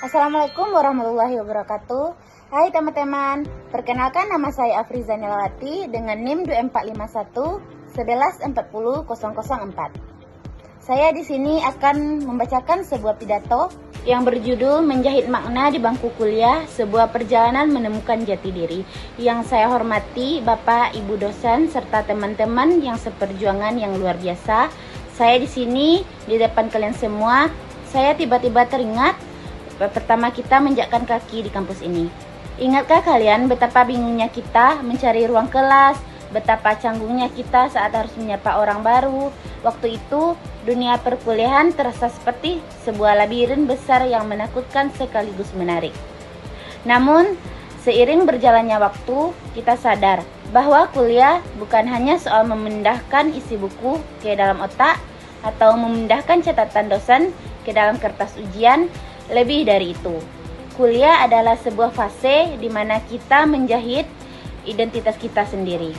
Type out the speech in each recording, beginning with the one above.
Assalamualaikum warahmatullahi wabarakatuh. Hai teman-teman, perkenalkan nama saya Afriza Nilawati dengan NIM 2451 1140 Saya di sini akan membacakan sebuah pidato yang berjudul Menjahit Makna di Bangku Kuliah, sebuah perjalanan menemukan jati diri. Yang saya hormati Bapak, Ibu dosen serta teman-teman yang seperjuangan yang luar biasa. Saya di sini di depan kalian semua, saya tiba-tiba teringat pertama kita menjakkan kaki di kampus ini. Ingatkah kalian betapa bingungnya kita mencari ruang kelas, betapa canggungnya kita saat harus menyapa orang baru? Waktu itu, dunia perkuliahan terasa seperti sebuah labirin besar yang menakutkan sekaligus menarik. Namun, seiring berjalannya waktu, kita sadar bahwa kuliah bukan hanya soal memindahkan isi buku ke dalam otak atau memindahkan catatan dosen ke dalam kertas ujian. Lebih dari itu, kuliah adalah sebuah fase di mana kita menjahit identitas kita sendiri.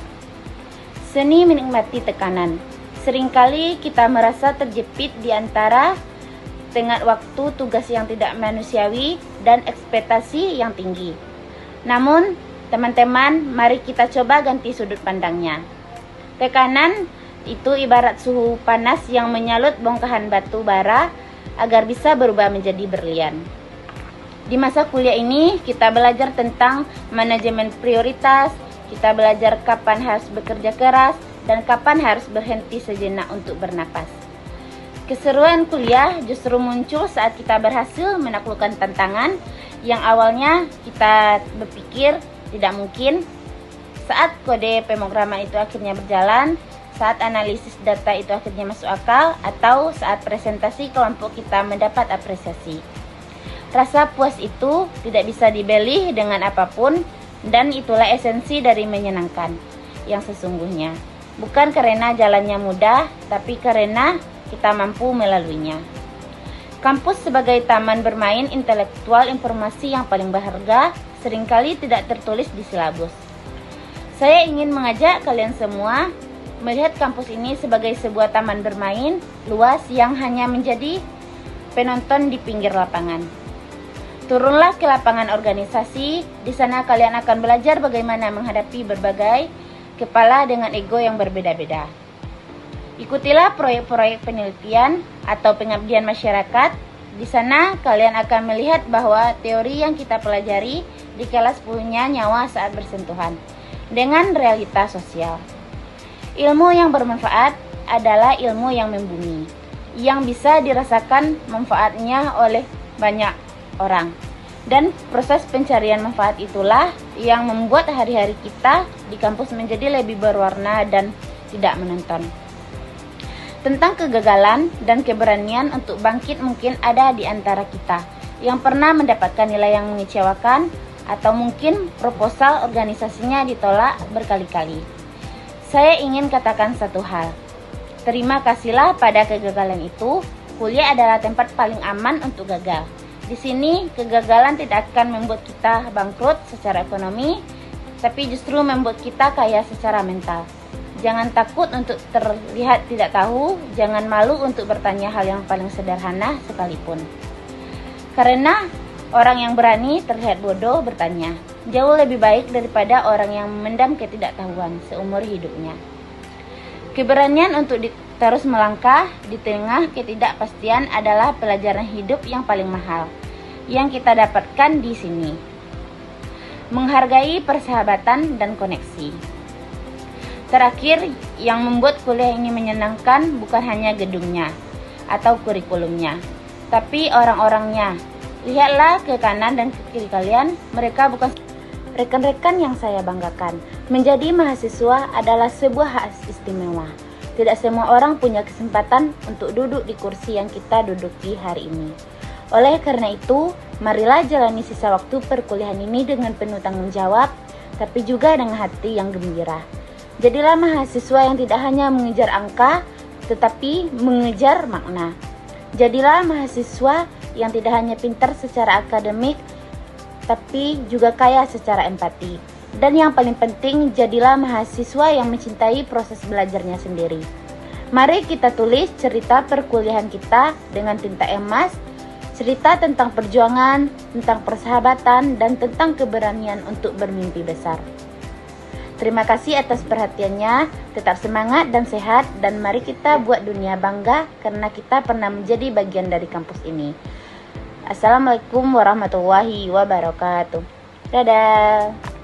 Seni menikmati tekanan. Seringkali kita merasa terjepit di antara tenggat waktu, tugas yang tidak manusiawi, dan ekspektasi yang tinggi. Namun, teman-teman, mari kita coba ganti sudut pandangnya. Tekanan itu ibarat suhu panas yang menyalut bongkahan batu bara agar bisa berubah menjadi berlian. Di masa kuliah ini, kita belajar tentang manajemen prioritas, kita belajar kapan harus bekerja keras, dan kapan harus berhenti sejenak untuk bernapas. Keseruan kuliah justru muncul saat kita berhasil menaklukkan tantangan yang awalnya kita berpikir tidak mungkin, saat kode pemrograman itu akhirnya berjalan, saat analisis data itu akhirnya masuk akal, atau saat presentasi kelompok kita mendapat apresiasi. Rasa puas itu tidak bisa dibeli dengan apapun, dan itulah esensi dari menyenangkan yang sesungguhnya. Bukan karena jalannya mudah, tapi karena kita mampu melaluinya. Kampus sebagai taman bermain intelektual informasi yang paling berharga seringkali tidak tertulis di silabus. Saya ingin mengajak kalian semua melihat kampus ini sebagai sebuah taman bermain luas yang hanya menjadi penonton di pinggir lapangan. Turunlah ke lapangan organisasi, di sana kalian akan belajar bagaimana menghadapi berbagai kepala dengan ego yang berbeda-beda. Ikutilah proyek-proyek penelitian atau pengabdian masyarakat. Di sana kalian akan melihat bahwa teori yang kita pelajari di kelas punya nyawa saat bersentuhan dengan realitas sosial. Ilmu yang bermanfaat adalah ilmu yang membumi, yang bisa dirasakan manfaatnya oleh banyak orang. Dan proses pencarian manfaat itulah yang membuat hari-hari kita di kampus menjadi lebih berwarna dan tidak menonton. Tentang kegagalan dan keberanian untuk bangkit mungkin ada di antara kita yang pernah mendapatkan nilai yang mengecewakan atau mungkin proposal organisasinya ditolak berkali-kali. Saya ingin katakan satu hal. Terima kasihlah pada kegagalan itu. Kuliah adalah tempat paling aman untuk gagal. Di sini, kegagalan tidak akan membuat kita bangkrut secara ekonomi, tapi justru membuat kita kaya secara mental. Jangan takut untuk terlihat tidak tahu, jangan malu untuk bertanya hal yang paling sederhana sekalipun. Karena orang yang berani terlihat bodoh bertanya, jauh lebih baik daripada orang yang memendam ketidaktahuan seumur hidupnya. Keberanian untuk terus melangkah di tengah ketidakpastian adalah pelajaran hidup yang paling mahal yang kita dapatkan di sini. Menghargai persahabatan dan koneksi. Terakhir, yang membuat kuliah ini menyenangkan bukan hanya gedungnya atau kurikulumnya, tapi orang-orangnya. Lihatlah ke kanan dan ke kiri kalian, mereka bukan rekan-rekan yang saya banggakan. Menjadi mahasiswa adalah sebuah hak istimewa. Tidak semua orang punya kesempatan untuk duduk di kursi yang kita duduki hari ini. Oleh karena itu, marilah jalani sisa waktu perkuliahan ini dengan penuh tanggung jawab, tapi juga dengan hati yang gembira. Jadilah mahasiswa yang tidak hanya mengejar angka, tetapi mengejar makna. Jadilah mahasiswa yang tidak hanya pintar secara akademik, tapi juga kaya secara empati. Dan yang paling penting, jadilah mahasiswa yang mencintai proses belajarnya sendiri. Mari kita tulis cerita perkuliahan kita dengan tinta emas, Cerita tentang perjuangan, tentang persahabatan, dan tentang keberanian untuk bermimpi besar. Terima kasih atas perhatiannya, tetap semangat dan sehat, dan mari kita buat dunia bangga karena kita pernah menjadi bagian dari kampus ini. Assalamualaikum warahmatullahi wabarakatuh. Dadah.